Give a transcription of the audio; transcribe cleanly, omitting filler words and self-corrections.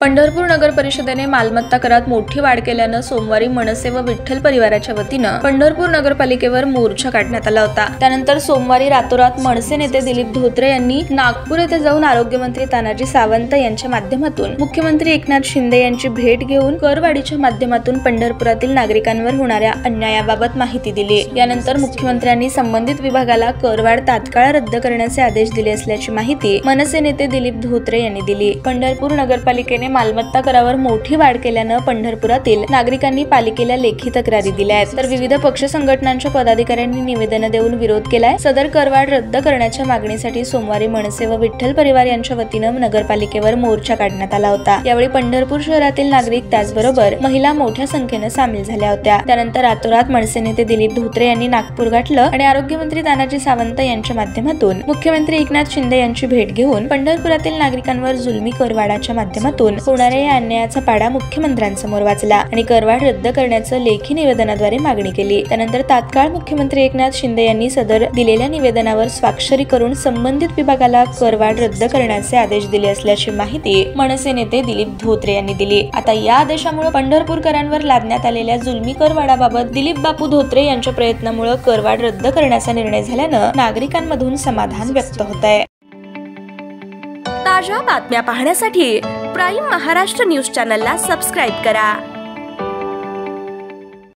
पंढरपूर नगर परिषदेने मालमत्ता करात मोठी वाढ केल्यानं सोमवारी मनसे व विठ्ठल परिवाराच्या वतीनं पंढरपूर नगरपालिकेवर मोर्चा काढण्यात आला होता। त्यानंतर सोमवारी रातोरात मनसे नेते दिलीप धोत्रे यांनी नागपूर येथे जाऊन आरोग्यमंत्री तानाजी सावंत यांच्या माध्यमातून मुख्यमंत्री एकनाथ शिंदे यांची भेट घेऊन करवाढीच्या माध्यमातून पंढरपुरातील नागरिकांवर होणाऱ्या अन्यायाबाबत माहिती दिली। यानंतर मुख्यमंत्र्यांनी संबंधित विभागाला करवाढ तात्काळ रद्द करण्याचे आदेश दिले असल्याची माहिती मनसे नेते दिलीप धोत्रे यांनी दिली। पंढरपूर नगरपालिकेने मालमत्ता करावर मोठी वाढ केल्यानं पंढरपुरातील नागरिकांनी पालिकेला लेखी तक्रारी दिल्या आहेत, तर विविध पक्ष संघटनांच्या पदाधिकाऱ्यांनी निवेदन देऊन विरोध केलाय। सदर करवाढ रद्द करण्याच्या मागणीसाठी सोमवारी मनसे व विठ्ठल परिवार यांच्या वतीनं नगरपालिकेवर मोर्चा काढण्यात आला होता। यावेळी पंढरपूर शहरातील नागरिक त्याचबरोबर महिला मोठ्या संख्येने सामील झाल्या होत्या। त्यानंतर रातोरात मनसे नेते दिलीप धोत्रे यांनी नागपूर गाठलं आणि आरोग्यमंत्री तानाजी सावंत यांच्या माध्यमातून मुख्यमंत्री एकनाथ शिंदे यांची भेट घेऊन पंढरपुरातील नागरिकांवर जुलमी करवाढाच्या माध्यमातून होणाऱ्या या अन्यायाचा पाडा मुख्यमंत्र्यांसमोर वाचला आणि करवाढ रद्द करण्याचं लेखी निवेदनाद्वारे मागणी केली। त्यानंतर तात्काळ मुख्यमंत्री एकनाथ शिंदे यांनी सदर दिलेल्या निवेदनावर स्वाक्षरी करून संबंधित विभागाला करवाढ रद्द करण्याचे आदेश दिले असल्याची माहिती मनसे नेते दिलीप धोत्रे यांनी दिली। आता या आदेशामुळे पंढरपूरकरांवर लादण्यात आलेल्या जुलमी करवाढाबाबत दिलीप बापू धोत्रे यांच्या प्रयत्नामुळे करवाढ रद्द करण्याचा निर्णय झाल्यानं नागरिकांमधून समाधान व्यक्त होत आहे। ताज्या बातम्या पाहण्यासाठी प्राईम महाराष्ट्र न्यूज चॅनलला सबस्क्राईब करा।